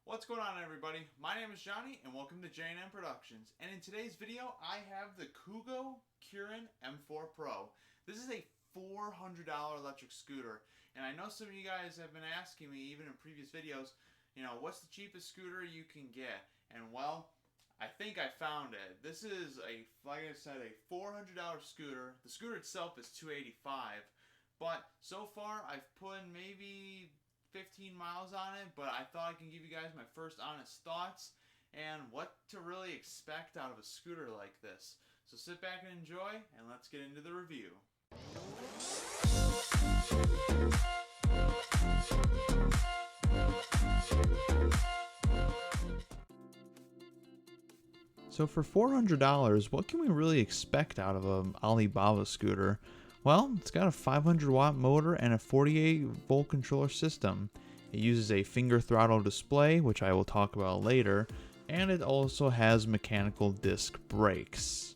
What's going on, everybody? My name is Johnny and welcome to J&M Productions. And in today's video I have the Kugoo Kirin M4 Pro. This is a $400 electric scooter, and I know some of you guys have been asking me even in previous videos, what's the cheapest scooter you can get? And well, I think I found it. This is like I said, a $400 scooter. The scooter itself is $285, but so far I've put in maybe 15 miles on it, but I thought I can give you guys my first honest thoughts and what to really expect out of a scooter like this. So sit back and enjoy, and let's get into the review. So for $400, what can we really expect out of an Alibaba scooter? Well, it's got a 500 watt motor and a 48 volt controller system. It uses a finger throttle display, which I will talk about later, and it also has mechanical disc brakes.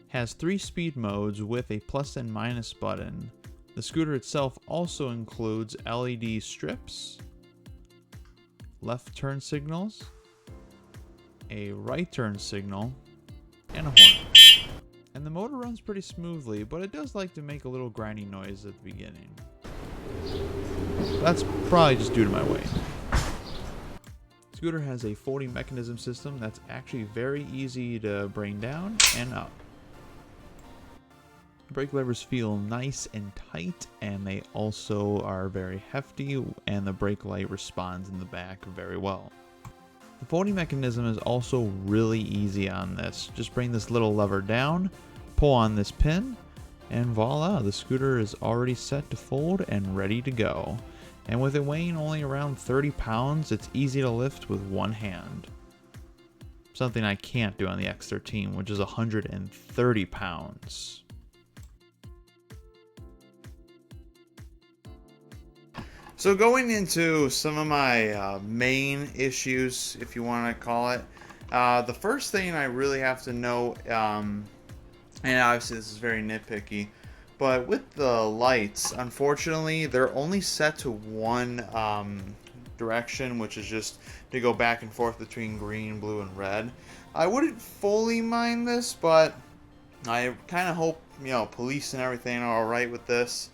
Has 3 speed modes with a plus and minus button. The scooter itself also includes LED strips, left turn signals, a right turn signal, and a horn. And the motor runs pretty smoothly, but it does like to make a little grinding noise at the beginning. That's probably just due to my weight. The scooter has a folding mechanism system that's actually very easy to bring down and up. The brake levers feel nice and tight, and they also are very hefty, and the brake light responds in the back very well. The folding mechanism is also really easy on this. Just bring this little lever down, pull on this pin, and voila, the scooter is already set to fold and ready to go. And with it weighing only around 30 pounds, it's easy to lift with one hand. Something I can't do on the X13, which is 130 pounds. So going into some of my main issues, if you want to call it, the first thing I really have to know, and obviously this is very nitpicky, but with the lights, unfortunately, they're only set to one direction, which is just to go back and forth between green, blue, and red. I wouldn't fully mind this, but I kind of hope, police and everything are alright with this.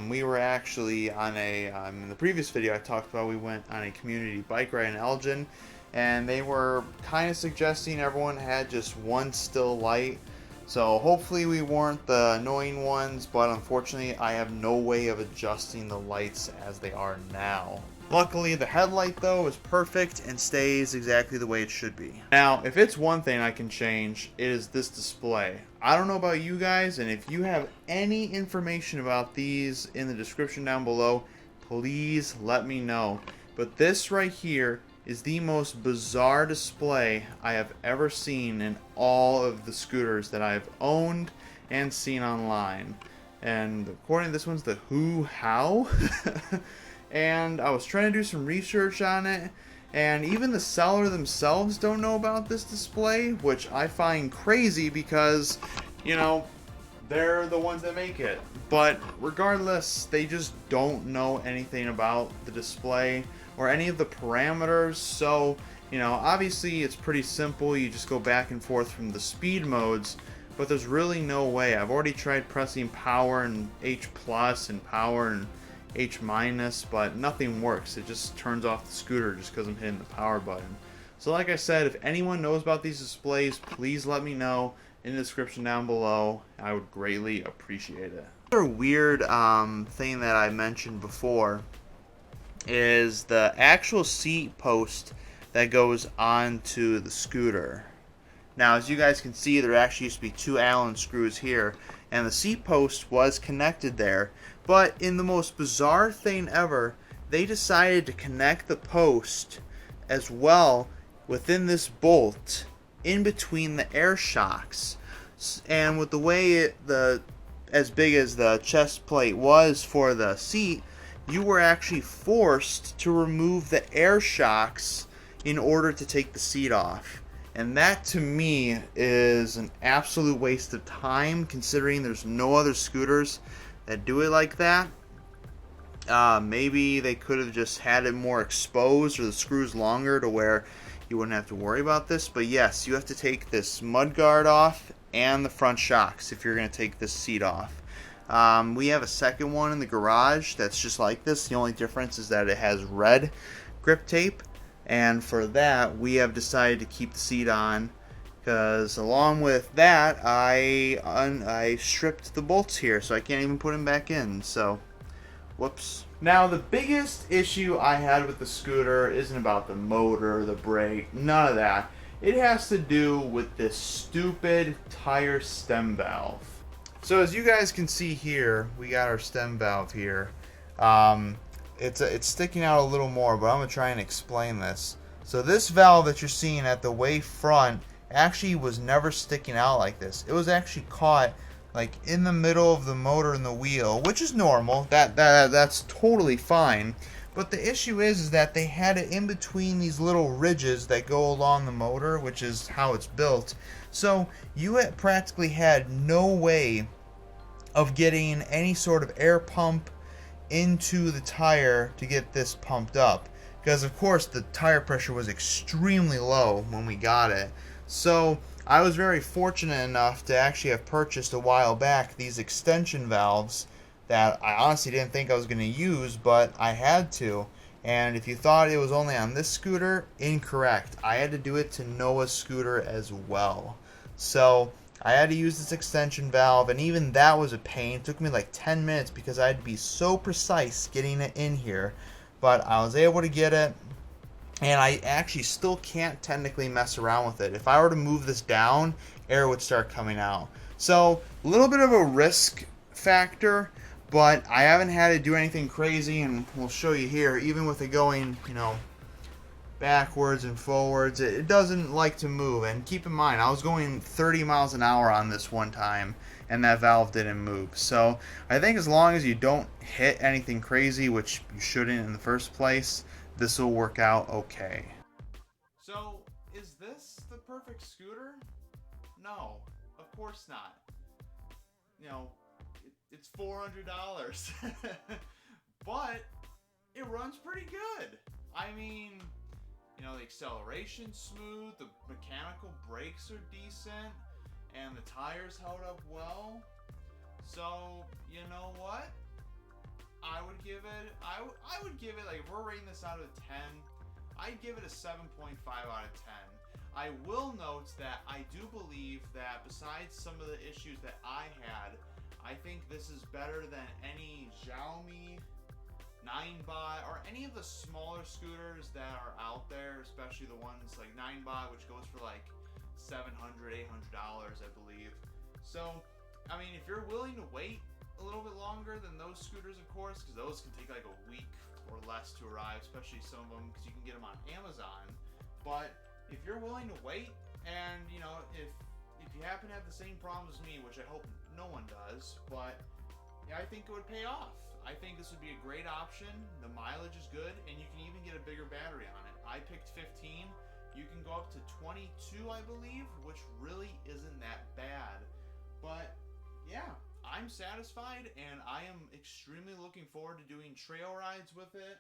We were actually on in the previous video I talked about, we went on a community bike ride in Elgin, and they were kind of suggesting everyone had just one still light. So hopefully we weren't the annoying ones, but unfortunately I have no way of adjusting the lights as they are now. Luckily the headlight though is perfect and stays exactly the way it should be. Now if it's one thing I can change, it is this display. I don't know about you guys, and if you have any information about these in the description down below, please let me know. But this right here is the most bizarre display I have ever seen in all of the scooters that I've owned and seen online. And according to this one's the How. And I was trying to do some research on it, and even the seller themselves don't know about this display, which I find crazy because, they're the ones that make it. But regardless, they just don't know anything about the display or any of the parameters. So, obviously it's pretty simple. You just go back and forth from the speed modes, but there's really no way. I've already tried pressing power and H plus and power and H minus, but nothing works. It just turns off the scooter just because I'm hitting the power button. So like I said, if anyone knows about these displays, please let me know in the description down below. I would greatly appreciate it. Another weird thing that I mentioned before is the actual seat post that goes onto the scooter. Now as you guys can see, there actually used to be 2 Allen screws here, and the seat post was connected there. But in the most bizarre thing ever, they decided to connect the post as well within this bolt in between the air shocks. And with the way as big as the chest plate was for the seat, you were actually forced to remove the air shocks in order to take the seat off. And that to me is an absolute waste of time, considering there's no other scooters that do it like that. Maybe they could have just had it more exposed or the screws longer to where you wouldn't have to worry about this. But yes, you have to take this mud guard off and the front shocks if you're going to take this seat off. We have a second one in the garage that's just like this. The only difference is that it has red grip tape, and for that we have decided to keep the seat on, because along with that I stripped the bolts here, so I can't even put them back in. So whoops. Now, the biggest issue I had with the scooter isn't about the motor, the brake, none of that. It has to do with this stupid tire stem valve. So as you guys can see here, we got our stem valve here. It's sticking out a little more, but I'm going to try and explain this. So this valve that you're seeing at the way front actually was never sticking out like this. It was actually caught like in the middle of the motor and the wheel, which is normal. That's totally fine. But the issue is that they had it in between these little ridges that go along the motor, which is how it's built. So you practically had no way of getting any sort of air pump into the tire to get this pumped up, because of course the tire pressure was extremely low when we got it. So I was very fortunate enough to actually have purchased a while back these extension valves that I honestly didn't think I was going to use, but I had to. And if you thought it was only on this scooter, incorrect. I had to do it to Noah's scooter as well. So I had to use this extension valve, and even that was a pain. It took me like 10 minutes because I had to be so precise getting it in here. But I was able to get it, and I actually still can't technically mess around with it. If I were to move this down, air would start coming out. So a little bit of a risk factor, but I haven't had to do anything crazy, and we'll show you here. Even with it going, backwards and forwards, it doesn't like to move. And keep in mind, I was going 30 miles an hour on this one time, and that valve didn't move. So I think as long as you don't hit anything crazy, which you shouldn't in the first place, this will work out okay. So is this the perfect scooter? No, of course not. It's $400. But it runs pretty good. I mean, the acceleration's smooth, the mechanical brakes are decent, and the tires held up well. So, you know what? I would give it, like, if we're rating this out of 10, I'd give it a 7.5 out of 10. I will note that I do believe that besides some of the issues that I had, I think this is better than any Xiaomi 9-bot or any of the smaller scooters that are out there, especially the ones like 9-bot, which goes for like $700, $800, I believe. So, I mean, if you're willing to wait a little bit longer than those scooters, of course, because those can take like a week or less to arrive, especially some of them, because you can get them on Amazon. But if you're willing to wait, and if you happen to have the same problems as me, which I hope no one does, but yeah, I think it would pay off. I think this would be a great option. The mileage is good, and you can even get a bigger battery on it. I picked 15. You can go up to 22, I believe, which really isn't that bad. But yeah, I'm satisfied, and I am extremely looking forward to doing trail rides with it.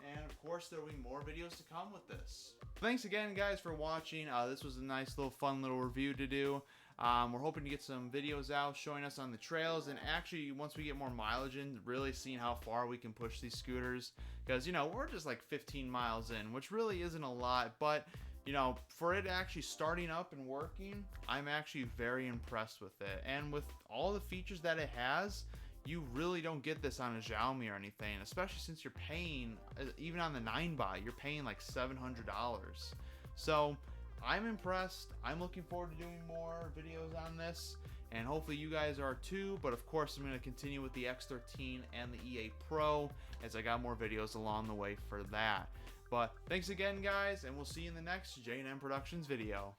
And of course, there will be more videos to come with this. Thanks again, guys, for watching. This was a nice little fun little review to do. We're hoping to get some videos out showing us on the trails, and actually once we get more mileage in, really seeing how far we can push these scooters, because we're just like 15 miles in, which really isn't a lot, but for it actually starting up and working, I'm actually very impressed with it. And with all the features that it has, you really don't get this on a Xiaomi or anything, especially since you're paying, even on the 9-bot, you're paying like $700. So I'm impressed. I'm looking forward to doing more videos on this, and hopefully you guys are too. But of course, I'm going to continue with the X13 and the E8 Pro, as I got more videos along the way for that. But thanks again, guys, and we'll see you in the next J&M Productions video.